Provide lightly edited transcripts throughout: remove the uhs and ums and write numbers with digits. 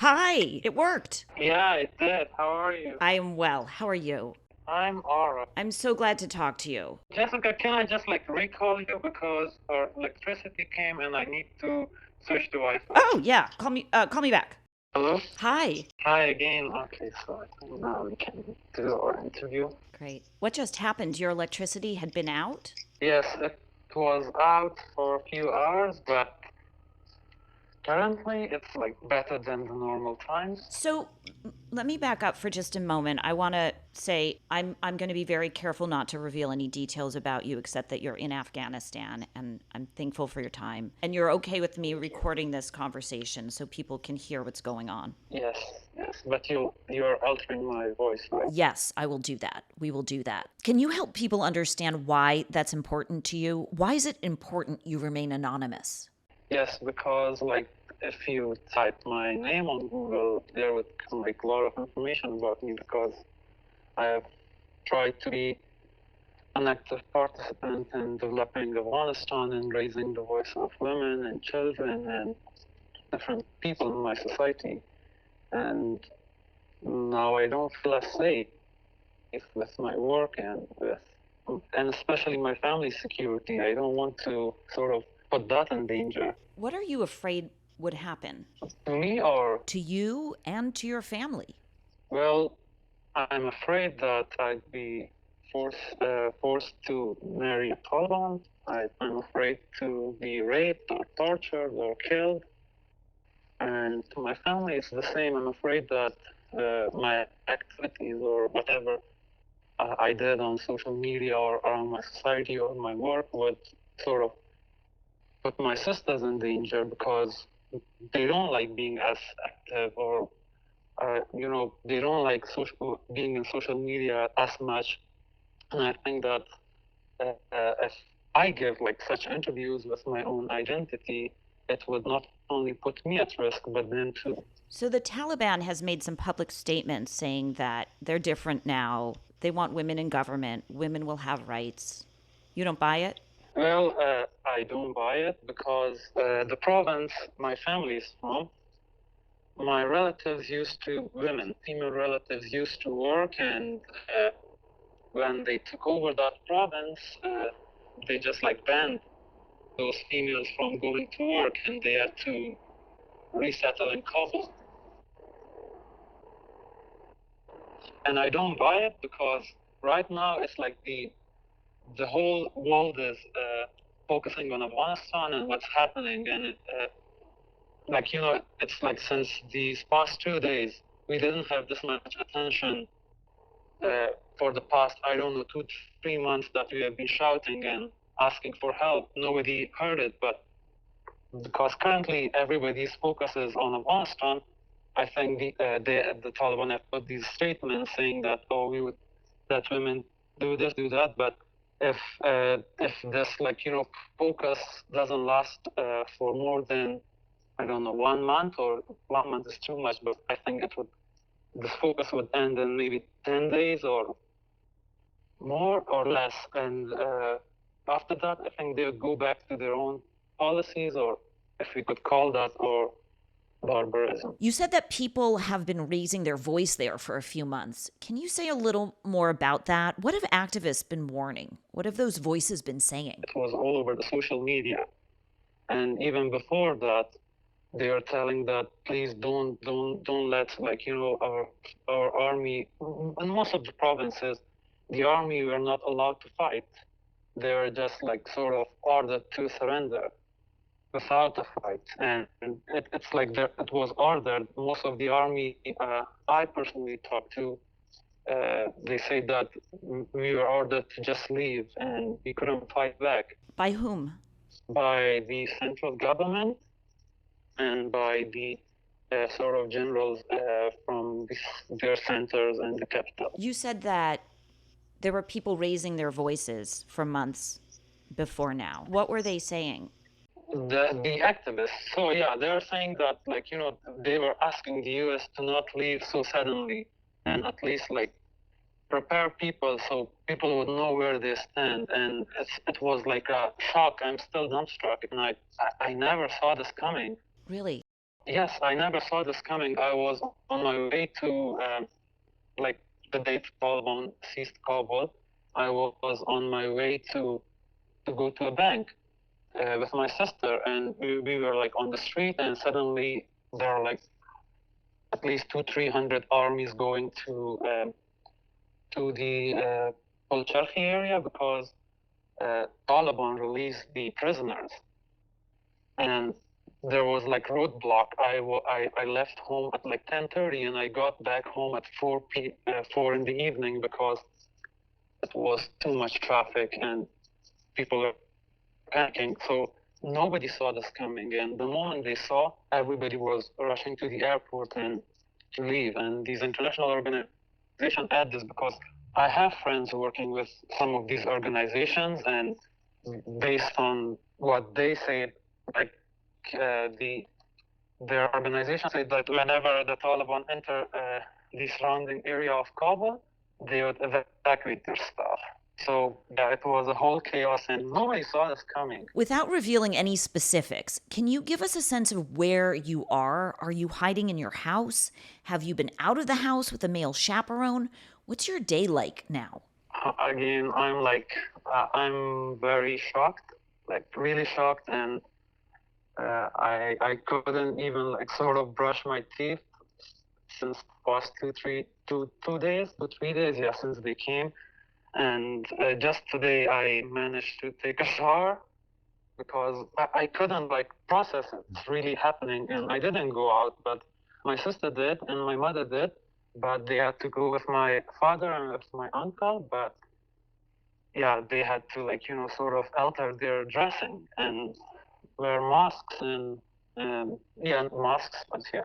Hi, it worked. Yeah, it did. How are you? I am well. How are you? I'm alright. I'm so glad to talk to you. Jessica, can I just recall you because our electricity came and I need to switch to Wi-Fi. Oh, yeah. Call me back. Hello? Hi. Hi again. Okay, so I think now we can do our interview. Great. What just happened? Your electricity had been out? Yes, it was out for a few hours, but currently it's better than the normal times. So let me back up for just a moment. I want to say I'm going to be very careful not to reveal any details about you except that you're in Afghanistan, and I'm thankful for your time. And you're okay with me recording this conversation so people can hear what's going on. Yes, yes, but you're altering my voice, right? Yes, I will do that. We will do that. Can you help people understand why that's important to you? Why is it important you remain anonymous? Yes, because if you type my name on Google, there would come a lot of information about me because I have tried to be an active participant in developing Afghanistan and raising the voice of women and children and different people in my society. And now I don't feel as safe with my work and especially my family's security. I don't want to sort of put that in danger. What are you afraid would happen To me, or to you and to your family? well, I'm afraid that I'd be forced to marry a Taliban. I'm afraid to be raped or tortured or killed. And to my family, it's the same. I'm afraid that my activities or whatever I did on social media or around my society or my work would sort of put my sisters in danger because they don't like being as active or they don't like being in social media as much. And I think that if I give such interviews with my own identity, it would not only put me at risk, but them too. So the Taliban has made some public statements saying that they're different now. They want women in government. Women will have rights. You don't buy it? Well, I don't buy it because the province my family is from, my relatives used to, female relatives used to work, and when they took over that province, they just banned those females from going to work, and they had to resettle in Kabul. And I don't buy it because right now it's the whole world is focusing on Afghanistan and what's happening, and it's since these past 2 days we didn't have this much attention for the past, I don't know, 2 3 months that we have been shouting and asking for help. Nobody heard it, but because currently everybody's focus is on Afghanistan, I think the Taliban have put these statements saying that, oh, we would let women do this, do that, but if this focus doesn't last for more than, I don't know, 1 month, or 1 month is too much, but I think this focus would end in maybe 10 days or more or less. And after that, I think they'll go back to their own policies, or if we could call that, or barbarism. You said that people have been raising their voice there for a few months. Can you say a little more about that? What have activists been warning? What have those voices been saying? It was all over the social media. And even before that, they are telling that please don't let our army, in most of the provinces, the army were not allowed to fight. They were just sort of ordered to surrender without a fight. And it's it was ordered. Most of the army I personally talked to, they say that we were ordered to just leave and we couldn't fight back. By whom? By the central government and by the sort of generals from their centers and the capital. You said that there were people raising their voices for months before now. What were they saying? The activists. So yeah, they are saying that they were asking the U.S. to not leave so suddenly, and at least prepare people so people would know where they stand. And it was like a shock. I'm still dumbstruck, and I never saw this coming. Really? Yes, I never saw this coming. I was on my way to, like, the day Taliban seized Kabul. I was on my way to go to a bank with my sister, and we were like on the street, and suddenly there are like at least 300 armies going to the Polcharki area because Taliban released the prisoners, and there was like roadblock. I left home at like 10:30, and I got back home at 4 in the evening because it was too much traffic and people were panicking. So nobody saw this coming, and the moment they saw, everybody was rushing to the airport and to leave. And these international organizations add this because I have friends working with some of these organizations, and based on what they say, like their organization said that whenever the Taliban enter the surrounding area of Kabul, they would evacuate their stuff. So yeah, it was a whole chaos, and nobody saw this coming. Without revealing any specifics, can you give us a sense of where you are? Are you hiding in your house? Have you been out of the house with a male chaperone? What's your day like now? Again, I'm very shocked, like really shocked, and I couldn't even like sort of brush my teeth since past 2 3 days, yeah, since they came. And just today I managed to take a shower because I couldn't like process it. It's really happening, and I didn't go out, but my sister did and my mother did, but they had to go with my father and with my uncle. But yeah, they had to like sort of alter their dressing and wear masks and yeah, masks, but yeah,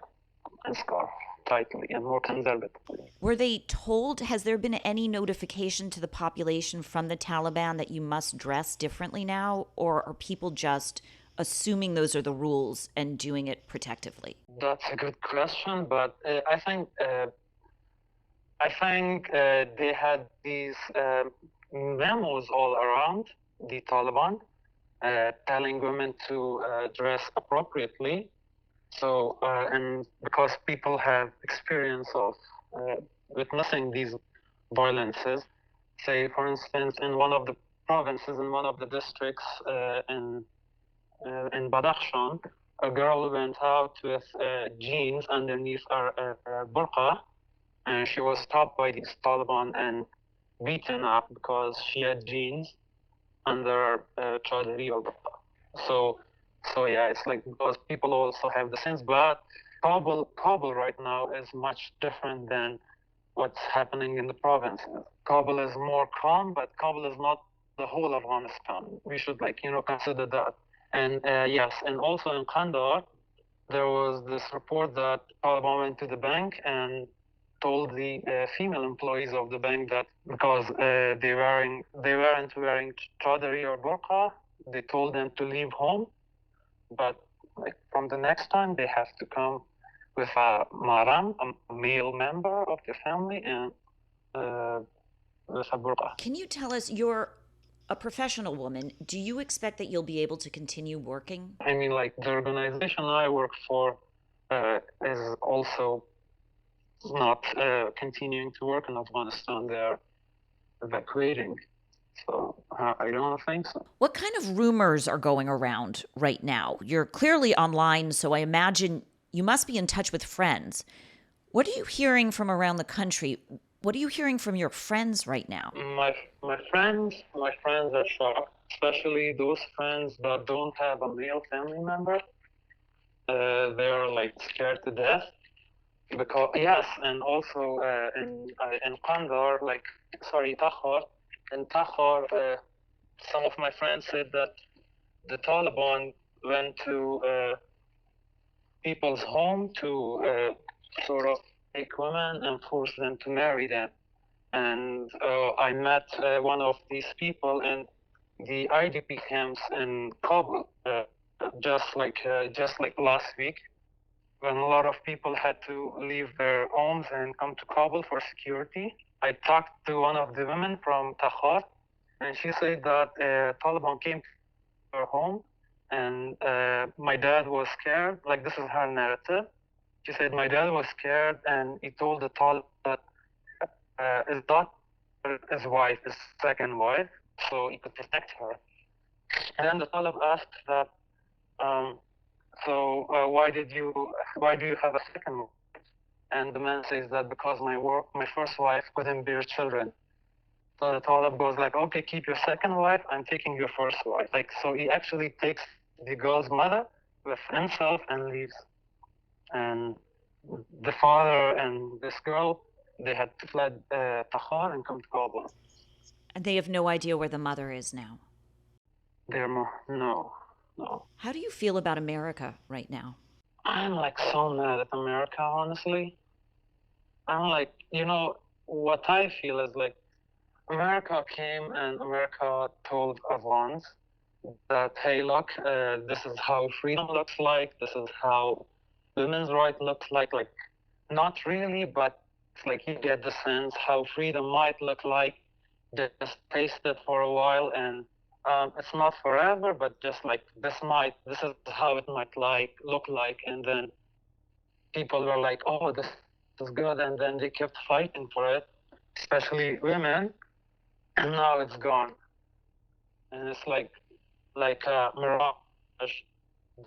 and scarf tightly and more conservatively. Were they told, has there been any notification to the population from the Taliban that you must dress differently now? Or are people just assuming those are the rules and doing it protectively? That's a good question, but I think they had these memos all around the Taliban telling women to dress appropriately. So, and because people have experience of witnessing these violences, say, for instance, in one of the provinces, in one of the districts in Badakhshan, a girl went out with jeans underneath her burqa, and she was stopped by these Taliban and beaten up because she had jeans under chaudhary or burqa. So, so yeah, it's like because people also have the sense, but Kabul right now is much different than what's happening in the provinces. Kabul is more calm, but Kabul is not the whole of Afghanistan. We should like consider that. And yes, and also in Kandahar, there was this report that Taliban went to the bank and told the female employees of the bank that because they weren't wearing chaudhary or burqa, they told them to leave home. But like from the next time, they have to come with a maram, a male member of the family, and with a burqa. Can you tell us, you're a professional woman. Do you expect that you'll be able to continue working? I mean, like the organization I work for is also not continuing to work in Afghanistan. They're evacuating. So I don't think so. What kind of rumors are going around right now? You're clearly online, so I imagine you must be in touch with friends. What are you hearing from around the country? What are you hearing from your friends right now? My friends are shocked, especially those friends that don't have a male family member. They're like scared to death because yes, and also in Kandahar, like sorry, Takhar, in Takhar, some of my friends said that the Taliban went to people's home to sort of take women and force them to marry them. And I met one of these people in the IDP camps in Kabul, just like last week, when a lot of people had to leave their homes and come to Kabul for security. I talked to one of the women from Takhar, and she said that Taliban came to her home And my dad was scared. Like, this is her narrative. She said my dad was scared, and he told the Taliban that his daughter, his wife, his second wife, so he could protect her. And then the Taliban asked that, why do you have a second wife? And the man says that because my first wife couldn't bear children. So the Talib goes like, okay, keep your second wife, I'm taking your first wife. Like, so he actually takes the girl's mother with himself and leaves. And the father and this girl, they had fled Takhar and come to Kabul. And they have no idea where the mother is now. No. How do you feel about America right now? I'm like so mad at America, honestly. I'm like, what I feel is like America came and America told Afghans that, hey, look, this is how freedom looks like. This is how women's right looks like. Like, not really, but it's like you get the sense how freedom might look like. Just taste it for a while, and it's not forever, but just like this is how it might look like. And then people were like, oh, this is good, and then they kept fighting for it, especially women, and now it's gone. And it's like a mirage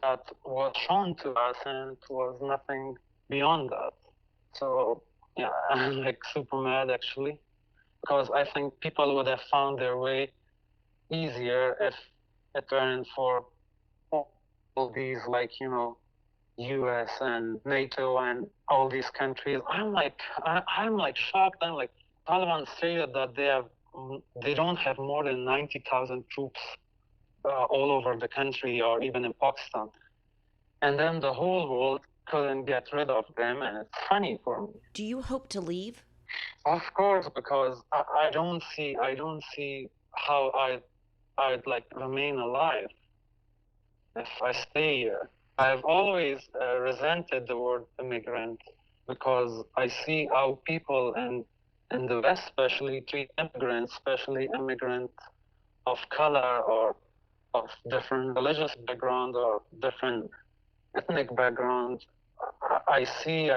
that was shown to us, and it was nothing beyond that. So yeah, I'm like super mad actually, because I think people would have found their way easier if it weren't for all these, like, US and NATO and all these countries. I'm like shocked. I'm like, Taliban stated that they don't have more than 90,000 troops all over the country or even in Pakistan. And then the whole world couldn't get rid of them, and it's funny for me. Do you hope to leave? Of course, because I don't see how I'd like remain alive if I stay here. I've always resented the word immigrant because I see how people in the West especially treat immigrants, especially immigrants of color or of different religious background or different ethnic background. I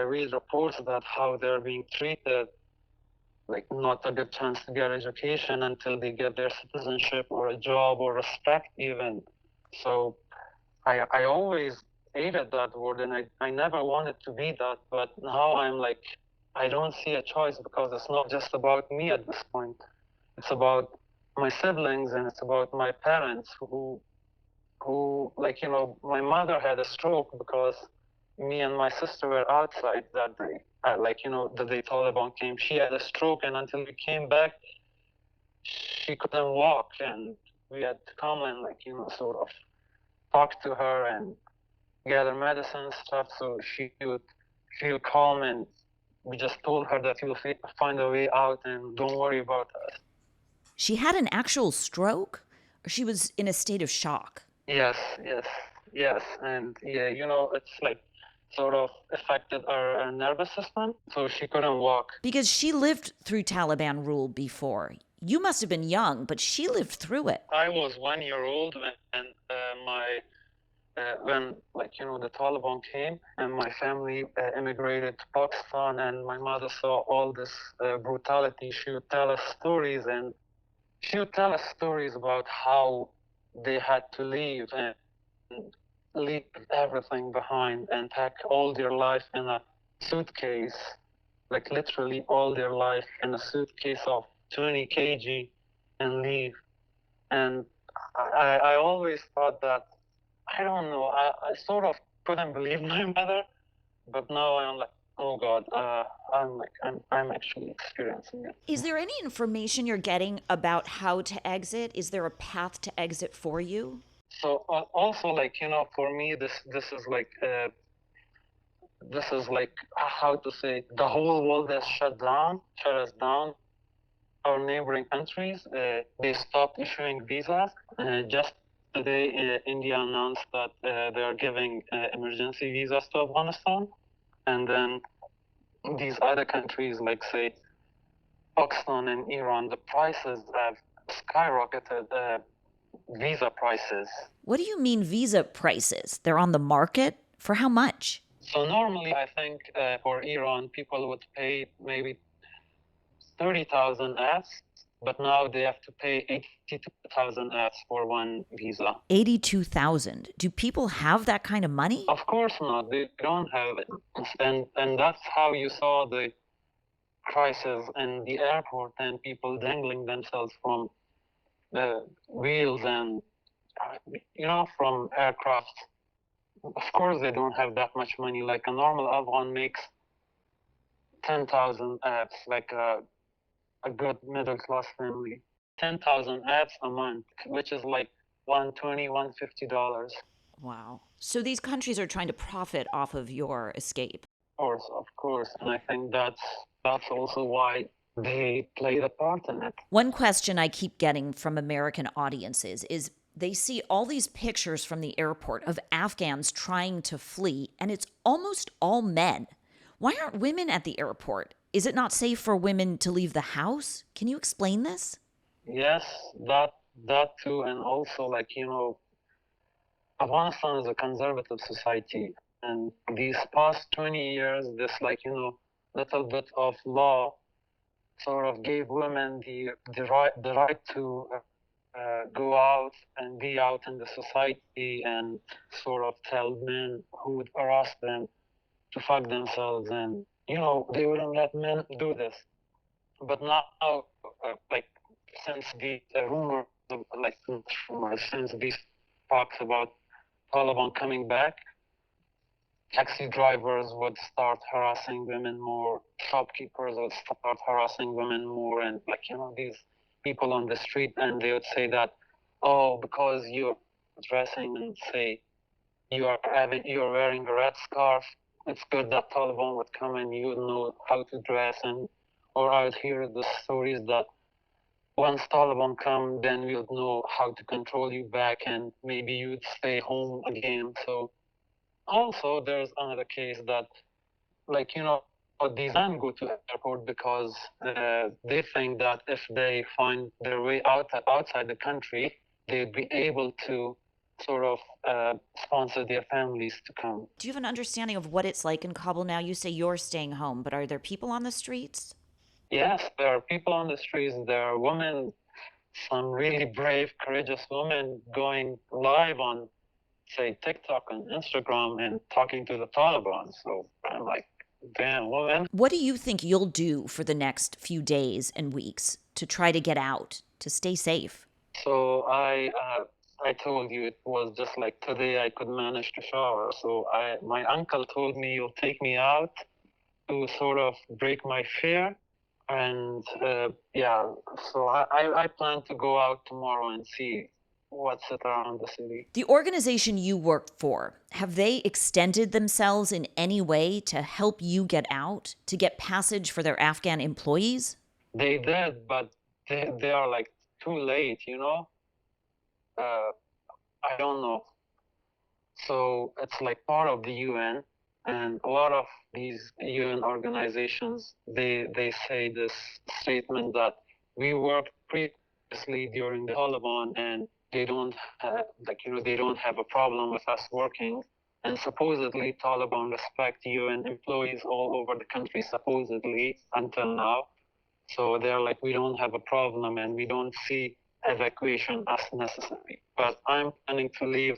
read reports that how they're being treated, like not a good chance to get education until they get their citizenship or a job or respect even. So I always hated that word, and I never wanted to be that, but now I'm like, I don't see a choice because it's not just about me at this point. It's about my siblings and it's about my parents who like, my mother had a stroke because me and my sister were outside that day. The day Taliban came, she had a stroke, and until we came back, she couldn't walk, and we had to come and sort of talk to her and gather medicine and stuff so she would feel calm. And we just told her that you'll find a way out and don't worry about us. She had an actual stroke? Or she was in a state of shock? Yes. And yeah, it's like sort of affected her nervous system, so she couldn't walk. Because she lived through Taliban rule before. You must have been young, but she lived through it. I was 1 year old when the Taliban came and my family immigrated to Pakistan, and my mother saw all this brutality. She would tell us stories, and she would tell us stories about how they had to leave and leave everything behind and pack all their life in a suitcase, like literally all their life in a suitcase of 20 kg and leave. And I always thought that, I don't know, I sort of couldn't believe my mother, but now I'm like, oh God, I'm actually experiencing it. Is there any information you're getting about how to exit? Is there a path to exit for you? So also, for me, this is like, how to say, the whole world has shut us down. Our neighboring countries, they stopped issuing visas. Just today, India announced that they are giving emergency visas to Afghanistan. And then these other countries, like say Pakistan and Iran, the prices have skyrocketed. visa prices. What do you mean visa prices? They're on the market? For how much? So normally, I think for Iran, people would pay maybe 30,000 Fs, but now they have to pay 82,000 Fs for one visa. 82,000. Do people have that kind of money? Of course not. They don't have it, and that's how you saw the crisis in the airport and people dangling themselves from the wheels and from aircraft. Of course, they don't have that much money. Like a normal Afghan makes 10,000 Fs, like a good middle class family. 10,000 Fs a month, which is like $150. Wow. So these countries are trying to profit off of your escape. Of course, and I think that's also why they played a part in it. One question I keep getting from American audiences is they see all these pictures from the airport of Afghans trying to flee, and it's almost all men. Why aren't women at the airport? Is it not safe for women to leave the house? Can you explain this? Yes, that too, and also Afghanistan is a conservative society, and these past 20 years, this little bit of law sort of gave women the right to go out and be out in the society and sort of tell men who would harass them to fuck themselves, and they wouldn't let men do this. But now, like since the rumor, like rumors, since these talks about Taliban coming back, taxi drivers would start harassing women more, shopkeepers would start harassing women more, and these people on the street, and they would say that, oh, because you're dressing and say you're wearing a red scarf, it's good that Taliban would come and you would know how to dress, and or I would hear the stories that once Taliban come, then we'll know how to control you back, and maybe you'd stay home again. So also, there's another case that, these men go to airport because they think that if they find their way outside the country, they'd be able to sort of sponsor their families to come. Do you have an understanding of what it's like in Kabul now? You say you're staying home, but are there people on the streets? Yes, there are people on the streets. There are women, some really brave, courageous women going live on, say, TikTok and Instagram and talking to the Taliban. So I'm like, damn, woman. What do you think you'll do for the next few days and weeks to try to get out, to stay safe? So I told you it was just like today I could manage to shower. So my uncle told me you'll take me out to sort of break my fear. And yeah, so I plan to go out tomorrow and see what's it around the city. The organization you work for, have they extended themselves in any way to help you get out, to get passage for their Afghan employees? They did, but they are like too late. Uh, I don't know. So it's like part of the UN, and a lot of these UN organizations, they say this statement that we worked previously during the Taliban, and they don't have, they don't have a problem with us working. And supposedly Taliban respect UN employees all over the country, supposedly until now. So they're like, we don't have a problem, and we don't see evacuation as necessary. But I'm planning to leave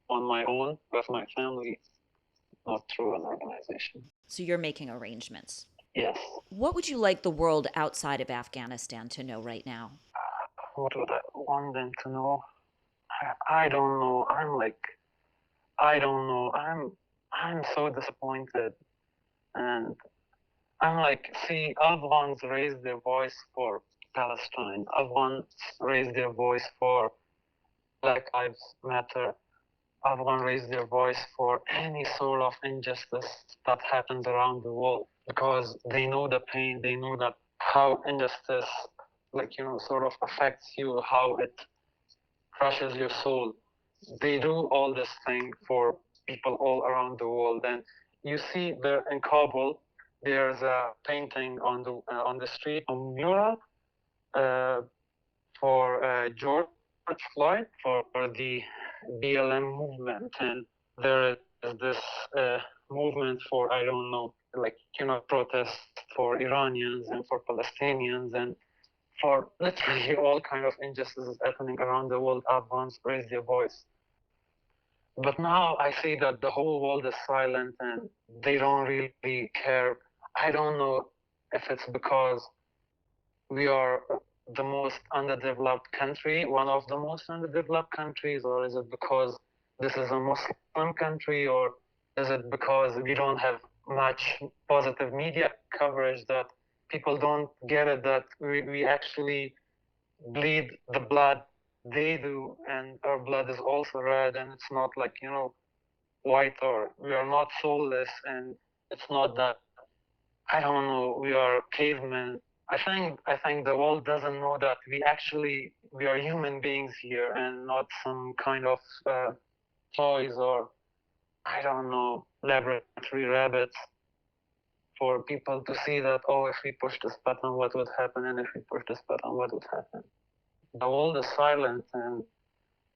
on my own with my family, not through an organization. So you're making arrangements. Yes. What would you like the world outside of Afghanistan to know right now? What would I want them to know? I don't know. I don't know. I'm so disappointed, and I'm like, see, Afghans raise their voice for Palestine. Afghans raise their voice for Black Lives Matter. Afghans raise their voice for any sort of injustice that happens around the world because they know the pain, they know that how injustice, sort of affects you, how it crushes your soul. They do all this thing for people all around the world. And you see there in Kabul, there's a painting on the street, a mural uh, for George flight for the BLM movement, and there is this movement for, I don't know, like, protests for Iranians and for Palestinians and for literally all kind of injustices happening around the world. Afghans raise their voice. But now I see that the whole world is silent and they don't really care. I don't know if it's because we are the most underdeveloped country, one of the most underdeveloped countries, or is it because this is a Muslim country, or is it because we don't have much positive media coverage that people don't get it, that we actually bleed the blood they do, and our blood is also red, and it's not like, white, or we are not soulless, and it's not that, I don't know, we are cavemen. I think the world doesn't know that we are human beings here and not some kind of toys, or I don't know, laboratory rabbits, for people to see that, oh, if we push this button, what would happen, and if we push this button, what would happen. The world is silent, and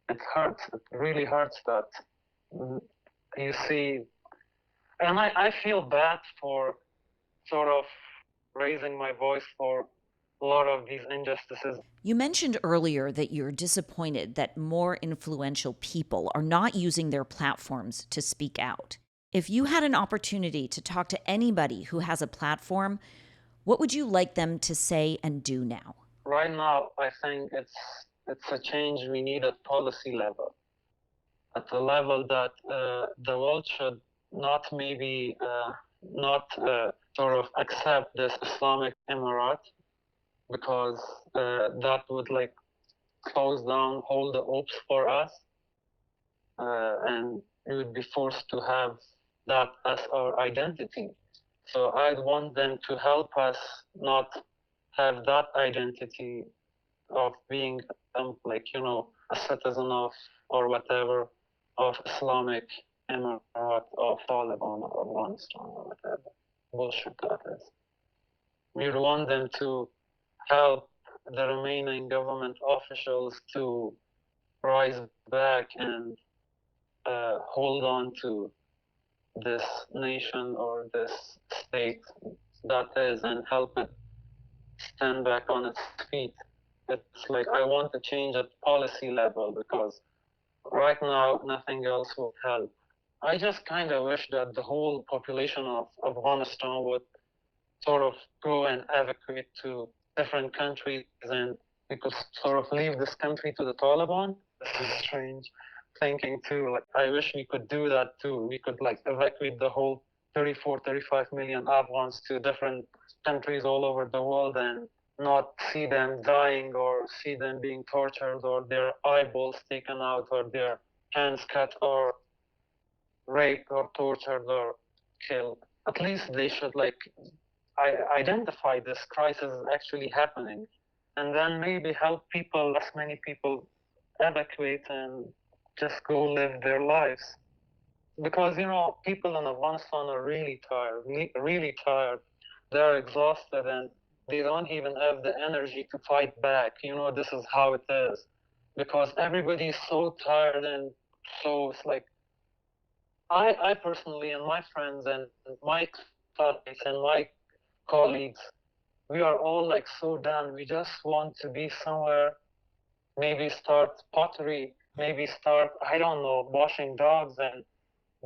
it hurts. It really hurts that you see, and I feel bad for sort of raising my voice for a lot of these injustices. You mentioned earlier that you're disappointed that more influential people are not using their platforms to speak out. If you had an opportunity to talk to anybody who has a platform, what would you like them to say and do now? Right now, I think it's a change we need at policy level, at the level that the world should not sort of accept this Islamic Emirate, because that would like close down all the hopes for us, and we would be forced to have that as our identity. So I'd want them to help us not have that identity of being a citizen of, or whatever, of Islamic Emirate, of Taliban, or Afghanistan, or whatever bullshit that is. We want them to help the remaining government officials to rise back and hold on to this nation or this state that is, and help it stand back on its feet. It's like I want to change at policy level, because right now nothing else will help. I just kind of wish that the whole population of Afghanistan would sort of go and evacuate to different countries, and we could sort of leave this country to the Taliban. This is strange thinking too. Like, I wish we could do that too. We could like evacuate the whole 34, 35 million Afghans to different countries all over the world, and not see them dying, or see them being tortured, or their eyeballs taken out, or their hands cut, or raped, or tortured, or killed. At least they should like identify this crisis is actually happening, and then maybe help people, as many people, evacuate and just go live their lives. Because people in Afghanistan are really tired, really tired. They're exhausted, and they don't even have the energy to fight back. This is how it is, because everybody is so tired, and so it's like I personally, and my friends and my classmates and my colleagues, we are all like so done. We just want to be somewhere, maybe start pottery, maybe start, I don't know, washing dogs, and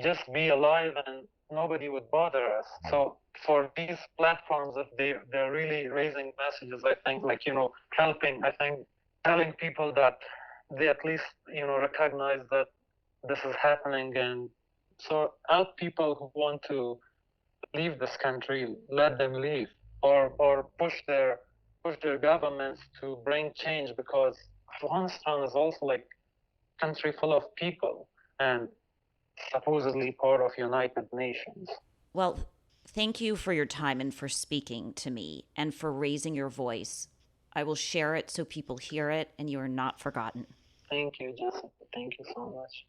just be alive, and nobody would bother us. So for these platforms, if they're really raising messages, I think, like, helping, I think telling people that they at least, recognize that this is happening, and so help people who want to leave this country, let them leave, or push their governments to bring change, because Afghanistan is also like a country full of people, and supposedly part of United Nations. Well, thank you for your time and for speaking to me and for raising your voice. I will share it so people hear it and you are not forgotten. Thank you, Jessica. Thank you so much.